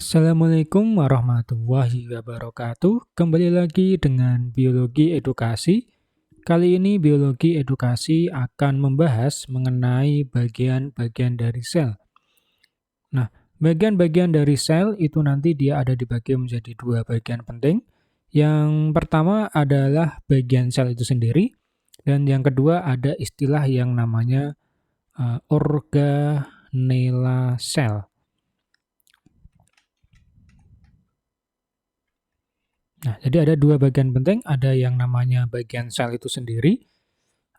Assalamualaikum warahmatullahi wabarakatuh. Kembali lagi dengan biologi edukasi. Kali ini biologi edukasi akan membahas mengenai bagian-bagian dari sel. Nah, bagian-bagian dari sel itu nanti dia ada dibagi menjadi dua bagian penting. Yang pertama adalah bagian sel itu sendiri, dan yang kedua ada istilah yang namanya organela sel. Nah, jadi ada dua bagian penting, ada yang namanya bagian sel itu sendiri,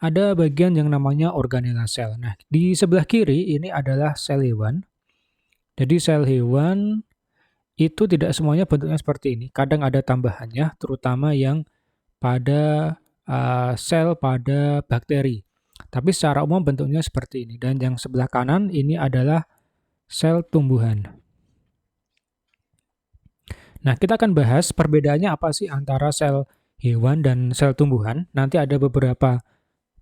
ada bagian yang namanya organela sel. Nah, di sebelah kiri ini adalah sel hewan. Jadi sel hewan itu tidak semuanya bentuknya seperti ini. Kadang ada tambahannya, terutama yang pada sel pada bakteri. Tapi secara umum bentuknya seperti ini. Dan yang sebelah kanan ini adalah sel tumbuhan. Nah, kita akan bahas perbedaannya apa sih antara sel hewan dan sel tumbuhan. Nanti ada beberapa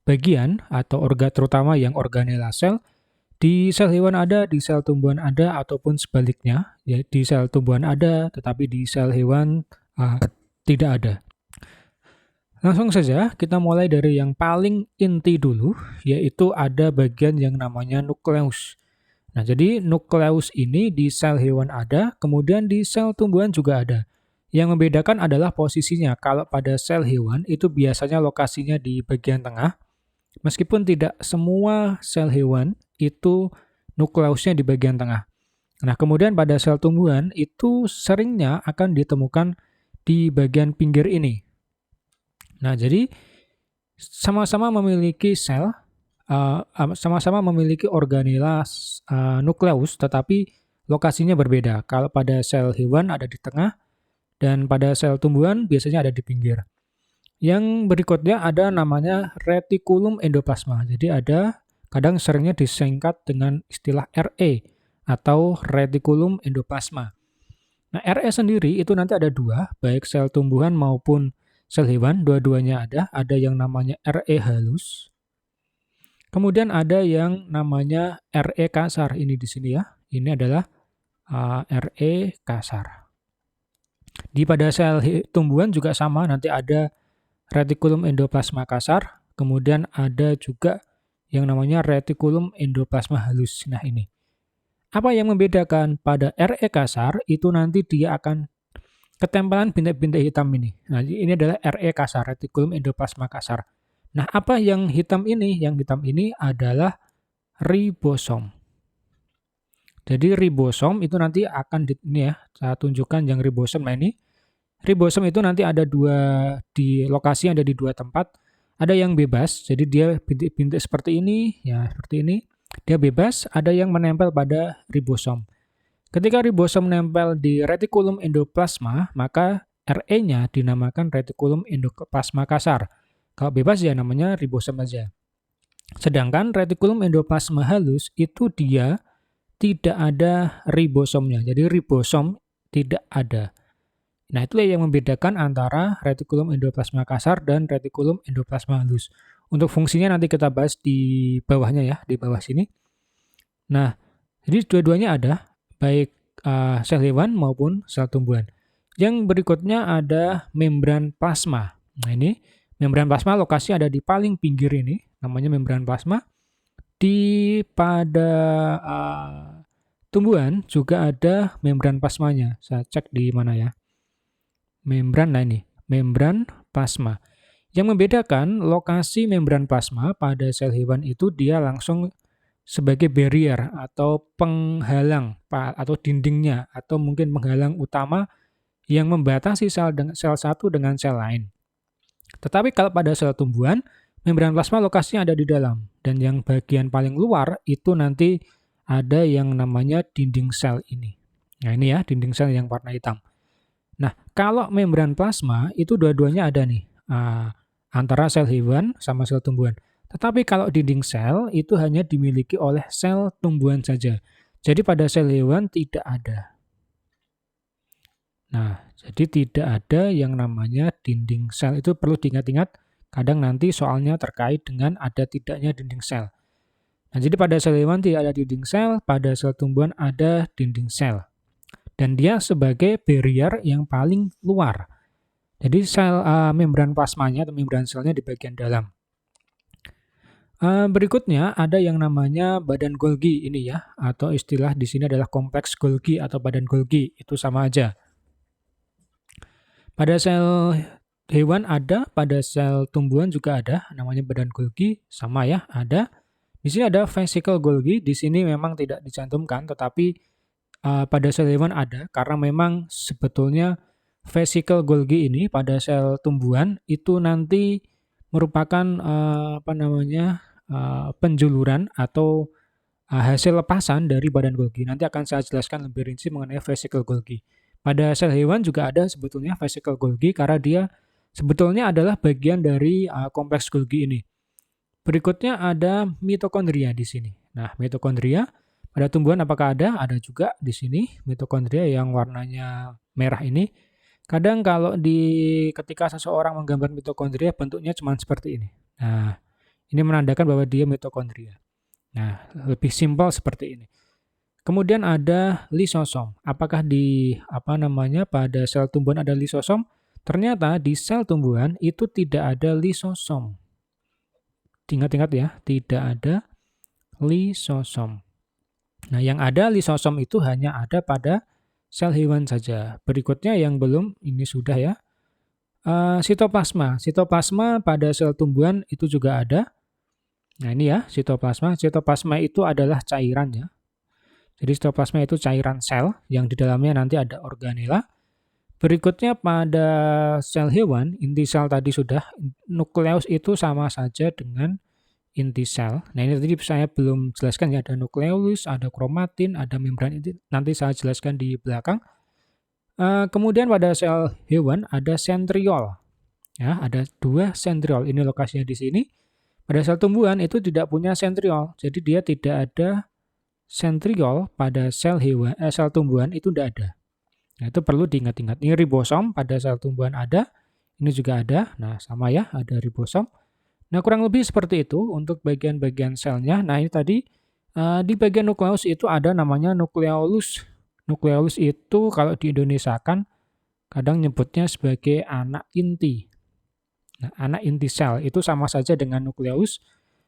bagian atau organ terutama yang organela sel. Di sel hewan ada, di sel tumbuhan ada, ataupun sebaliknya. Ya, di sel tumbuhan ada, tetapi di sel hewan tidak ada. Langsung saja kita mulai dari yang paling inti dulu, yaitu ada bagian yang namanya nukleus. Nah, jadi nukleus ini di sel hewan ada, kemudian di sel tumbuhan juga ada. Yang membedakan adalah posisinya. Kalau pada sel hewan itu biasanya lokasinya di bagian tengah, meskipun tidak semua sel hewan itu nukleusnya di bagian tengah. Nah, kemudian pada sel tumbuhan itu seringnya akan ditemukan di bagian pinggir ini. Nah, jadi sama-sama memiliki sel, sama-sama memiliki organela nukleus, tetapi lokasinya berbeda. Kalau pada sel hewan ada di tengah, dan pada sel tumbuhan biasanya ada di pinggir. Yang berikutnya ada namanya retikulum endoplasma. Jadi ada, kadang seringnya disingkat dengan istilah RE, atau retikulum endoplasma. Nah, RE sendiri itu nanti ada dua, baik sel tumbuhan maupun sel hewan, dua-duanya ada. Ada yang namanya RE halus. Kemudian ada yang namanya RE kasar. Ini di sini ya. Ini adalah RE kasar. Di pada sel tumbuhan juga sama, nanti ada retikulum endoplasma kasar. Kemudian ada juga yang namanya retikulum endoplasma halus. Nah, ini. Apa yang membedakan pada RE kasar itu nanti dia akan ketempelan bintik-bintik hitam ini. Nah, ini adalah RE kasar, retikulum endoplasma kasar. Nah, apa yang hitam ini? Yang hitam ini adalah ribosom. Jadi ribosom itu nanti akan ini ya, saya tunjukkan yang ribosom. Nah, ini ribosom itu nanti ada di lokasi ada di dua tempat. Ada yang bebas, jadi dia bintik-bintik seperti ini, ya seperti ini. Dia bebas, ada yang menempel pada ribosom. Ketika ribosom menempel di retikulum endoplasma, maka RE-nya dinamakan retikulum endoplasma kasar. Kalau bebas ya namanya ribosom saja. Sedangkan retikulum endoplasma halus itu dia tidak ada ribosomnya. Jadi ribosom tidak ada. Nah, itulah yang membedakan antara retikulum endoplasma kasar dan retikulum endoplasma halus. Untuk fungsinya nanti kita bahas di bawahnya ya, di bawah sini. Nah, jadi dua-duanya ada, baik sel hewan maupun sel tumbuhan. Yang berikutnya ada membran plasma. Nah, ini membran plasma lokasi ada di paling pinggir ini, namanya membran plasma. Di pada tumbuhan juga ada membran plasmanya. Saya cek di mana ya. Membran, nah ini, membran plasma. Yang membedakan lokasi membran plasma pada sel hewan itu dia langsung sebagai barrier atau penghalang atau dindingnya atau mungkin penghalang utama yang membatasi sel satu dengan sel lain. Tetapi kalau pada sel tumbuhan, membran plasma lokasinya ada di dalam, dan yang bagian paling luar itu nanti ada yang namanya dinding sel ini. Nah, ini ya, dinding sel yang warna hitam. Nah, kalau membran plasma itu dua-duanya ada nih, antara sel hewan sama sel tumbuhan. Tetapi kalau dinding sel itu hanya dimiliki oleh sel tumbuhan saja. Jadi pada sel hewan tidak ada. Nah, jadi tidak ada yang namanya dinding sel. Itu perlu diingat-ingat. Kadang nanti soalnya terkait dengan ada tidaknya dinding sel. Nah, jadi pada sel hewan tidak ada dinding sel, pada sel tumbuhan ada dinding sel. dan dia sebagai barrier yang paling luar. Jadi sel membran plasmanya atau membran selnya di bagian dalam. Berikutnya ada yang namanya badan Golgi ini ya, atau istilah di sini adalah kompleks Golgi atau badan Golgi, itu sama aja. Pada sel hewan ada, pada sel tumbuhan juga ada, namanya badan Golgi, sama ya, ada. Di sini ada vesicle Golgi, di sini memang tidak dicantumkan, tetapi pada sel hewan ada, karena memang sebetulnya vesicle Golgi ini pada sel tumbuhan itu nanti merupakan penjuluran atau hasil lepasan dari badan Golgi. Nanti akan saya jelaskan lebih rinci mengenai vesicle Golgi. Pada sel hewan juga ada sebetulnya vesicle Golgi karena dia sebetulnya adalah bagian dari kompleks Golgi ini. Berikutnya ada mitokondria di sini. Nah, mitokondria pada tumbuhan apakah ada? Ada juga di sini mitokondria yang warnanya merah ini. Kadang kalau ketika seseorang menggambar mitokondria bentuknya cuma seperti ini. Nah, ini menandakan bahwa dia mitokondria. Nah, lebih simpel seperti ini. Kemudian ada lisosom. Apakah pada sel tumbuhan ada lisosom? Ternyata di sel tumbuhan itu tidak ada lisosom. Ingat-ingat ya, tidak ada lisosom. Nah, yang ada lisosom itu hanya ada pada sel hewan saja. Berikutnya yang belum, ini sudah ya. Sitoplasma. Sitoplasma pada sel tumbuhan itu juga ada. Nah, ini ya, sitoplasma. Sitoplasma itu adalah cairan ya. Jadi sitoplasma itu cairan sel yang di dalamnya nanti ada organela. Berikutnya pada sel hewan, inti sel tadi sudah, nukleus itu sama saja dengan inti sel. Nah, ini tadi saya belum jelaskan ya, ada nukleus, ada kromatin, ada membran inti. Nanti saya jelaskan di belakang. Kemudian pada sel hewan ada sentriol. Ya, ada 2 sentriol. Ini lokasinya di sini. Pada sel tumbuhan itu tidak punya sentriol. Jadi dia tidak ada sentriol pada sel tumbuhan itu tidak ada. Nah, itu perlu diingat-ingat. Ini ribosom pada sel tumbuhan ada. Ini juga ada. Nah, sama ya, ada ribosom. Nah, kurang lebih seperti itu untuk bagian-bagian selnya. Nah, ini tadi di bagian nukleus itu ada namanya nukleolus. Nukleolus itu kalau di Indonesia kan kadang nyebutnya sebagai anak inti. Nah, anak inti sel itu sama saja dengan nukleus.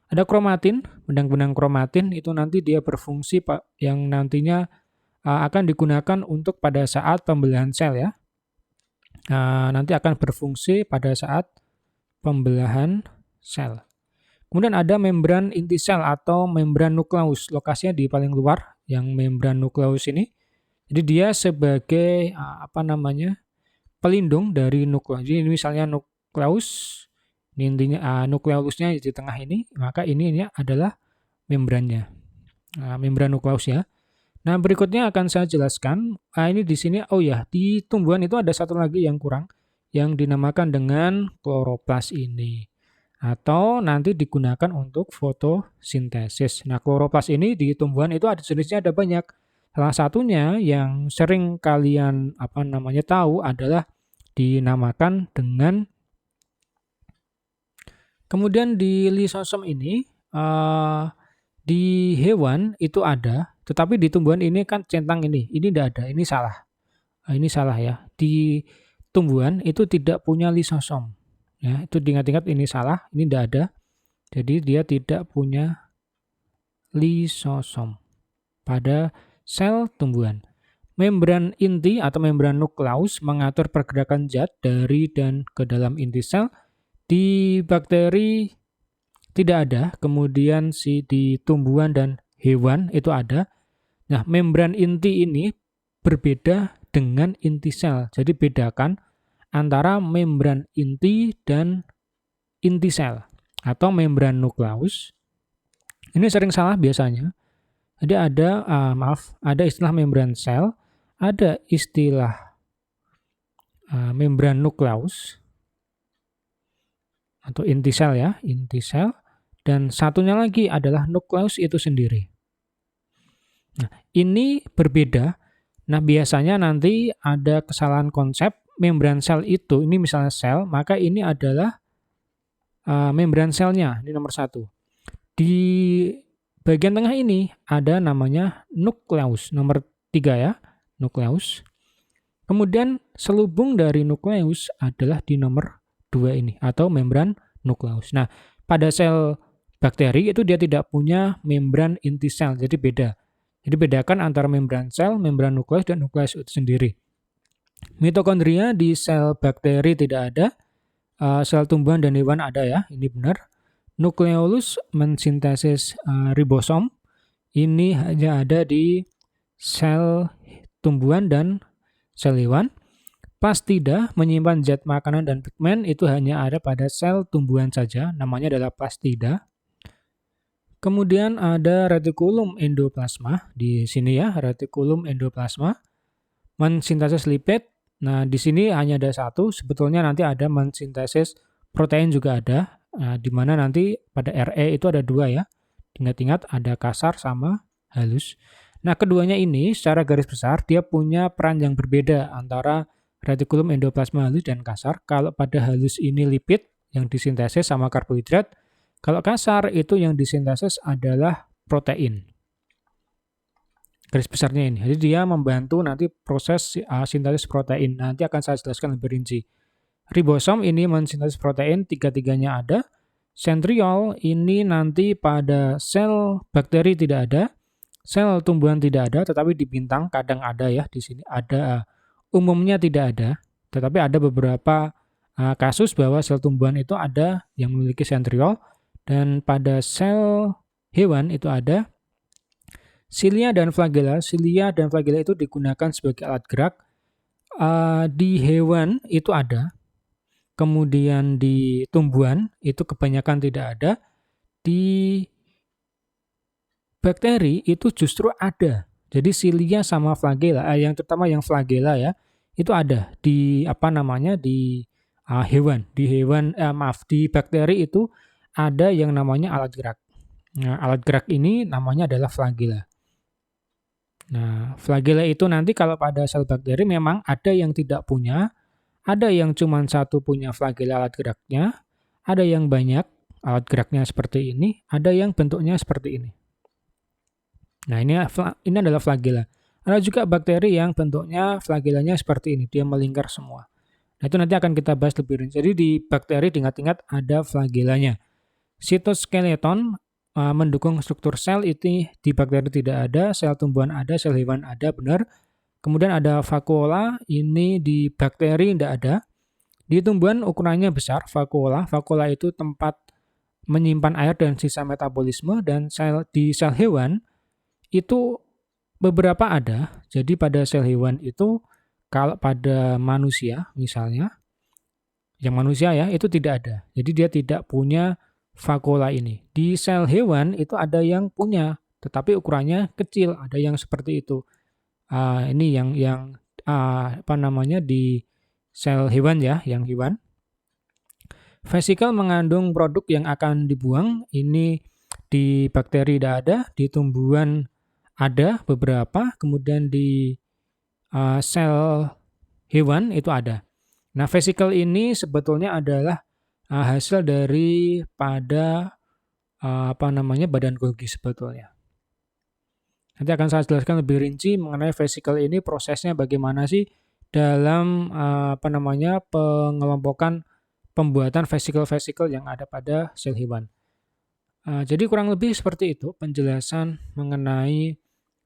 Ada kromatin, benang-benang kromatin itu nanti dia berfungsi yang nantinya akan digunakan untuk pada saat pembelahan sel ya. Nanti akan berfungsi pada saat pembelahan sel. Kemudian ada membran inti sel atau membran nukleus. Lokasinya di paling luar yang membran nukleus ini. Jadi dia sebagai pelindung dari nukleus. Jadi misalnya nukleus, ini intinya nukleolusnya di tengah ini, maka ini adalah membrannya. Membran nukleus ya. Nah, berikutnya akan saya jelaskan. Ini di sini, di tumbuhan itu ada satu lagi yang kurang, yang dinamakan dengan kloroplas ini. Atau nanti digunakan untuk fotosintesis. Nah, kloroplas ini di tumbuhan itu ada jenisnya, ada banyak. Salah satunya yang sering kalian tahu adalah dinamakan dengan, kemudian di lisosom ini di hewan itu ada, tetapi di tumbuhan ini kan centang ini tidak ada, ini salah. Ini salah ya. Di tumbuhan itu tidak punya lisosom. Ya, itu diingat-ingat, ini salah, ini tidak ada. Jadi dia tidak punya lisosom pada sel tumbuhan. Membran inti atau membran nukleus mengatur pergerakan zat dari dan ke dalam inti sel. Di bakteri tidak ada, kemudian di tumbuhan dan hewan itu ada. Nah, membran inti ini berbeda dengan inti sel. Jadi bedakan antara membran inti dan inti sel atau membran nukleus. Ini sering salah biasanya. Jadi ada istilah membran sel, ada istilah membran nukleus atau inti sel ya, inti sel, dan satunya lagi adalah nukleus itu sendiri. Nah, ini berbeda. Nah, biasanya nanti ada kesalahan konsep. Membran sel itu, ini misalnya sel, maka ini adalah membran selnya, ini nomor 1. Di bagian tengah ini ada namanya nukleus, nomor 3 ya. nukleus. Kemudian selubung dari nukleus adalah di nomor 2 ini, atau membran nukleus. Nah, pada sel bakteri itu dia tidak punya membran inti sel, jadi beda. Jadi bedakan antara membran sel, membran nukleus, dan nukleus itu sendiri. Mitokondria di sel bakteri tidak ada, sel tumbuhan dan hewan ada ya, ini benar. Nukleolus mensintesis ribosom, ini hanya ada di sel tumbuhan dan sel hewan. Plastida menyimpan zat makanan dan pigmen, itu hanya ada pada sel tumbuhan saja, namanya adalah plastida. Kemudian ada retikulum endoplasma, di sini ya, retikulum endoplasma, mensintesis lipid. Nah, di sini hanya ada satu, sebetulnya nanti ada mensintesis protein juga ada, di mana nanti pada RE itu ada dua ya, ingat-ingat ada kasar sama halus. Nah, keduanya ini secara garis besar dia punya peran yang berbeda antara retikulum endoplasma halus dan kasar. Kalau pada halus ini lipid yang disintesis sama karbohidrat, kalau kasar itu yang disintesis adalah protein. Garis besarnya ini. Jadi dia membantu nanti proses sintesis protein. Nanti akan saya jelaskan lebih rinci. Ribosom ini mensintesis protein, tiga-tiganya ada. Centriole ini nanti pada sel bakteri tidak ada. Sel tumbuhan tidak ada, tetapi di bintang kadang ada ya, di sini ada, umumnya tidak ada, tetapi ada beberapa kasus bahwa sel tumbuhan itu ada yang memiliki centriole, dan pada sel hewan itu ada. Cilia dan flagella itu digunakan sebagai alat gerak, di hewan itu ada, kemudian di tumbuhan itu kebanyakan tidak ada, di bakteri itu justru ada. Jadi cilia sama flagella, yang terutama yang flagella ya, itu ada di di hewan. Di bakteri itu ada yang namanya alat gerak. Nah, alat gerak ini namanya adalah flagella. Nah, flagella itu nanti kalau pada sel bakteri memang ada yang tidak punya, ada yang cuma satu punya flagella alat geraknya, ada yang banyak alat geraknya seperti ini, ada yang bentuknya seperti ini. Nah, ini adalah flagella. Ada juga bakteri yang bentuknya flagellanya seperti ini, dia melingkar semua. Nah, itu nanti akan kita bahas lebih rinci. Jadi di bakteri diingat-ingat ada flagellanya. Sitoskeleton mendukung struktur sel, itu di bakteri tidak ada, sel tumbuhan ada, sel hewan ada, benar. Kemudian ada vakuola, ini di bakteri tidak ada. Di tumbuhan ukurannya besar, vakuola. Vakuola itu tempat menyimpan air dan sisa metabolisme, dan di sel hewan itu beberapa ada. Jadi pada sel hewan itu, kalau pada manusia misalnya, yang manusia ya, itu tidak ada. Jadi dia tidak punya vakuola ini. Di sel hewan itu ada yang punya, tetapi ukurannya kecil, ada yang seperti itu. Ini yang di sel hewan ya, yang hewan. Vesikel mengandung produk yang akan dibuang, ini di bakteri tidak ada, di tumbuhan ada beberapa, kemudian di sel hewan itu ada. Nah, vesikel ini sebetulnya adalah hasil dari pada badan Golgi sebetulnya. Nanti akan saya jelaskan lebih rinci mengenai vesikel ini, prosesnya bagaimana sih dalam pengelompokan pembuatan vesikel-vesikel yang ada pada sel hewan. Jadi kurang lebih seperti itu penjelasan mengenai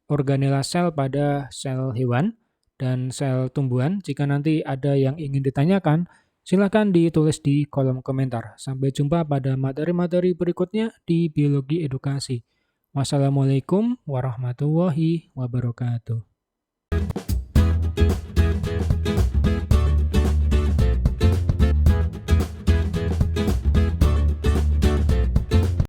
organela sel pada sel hewan dan sel tumbuhan. Jika nanti ada yang ingin ditanyakan, silakan ditulis di kolom komentar. Sampai jumpa pada materi-materi berikutnya di Biologi Edukasi. Wassalamualaikum warahmatullahi wabarakatuh.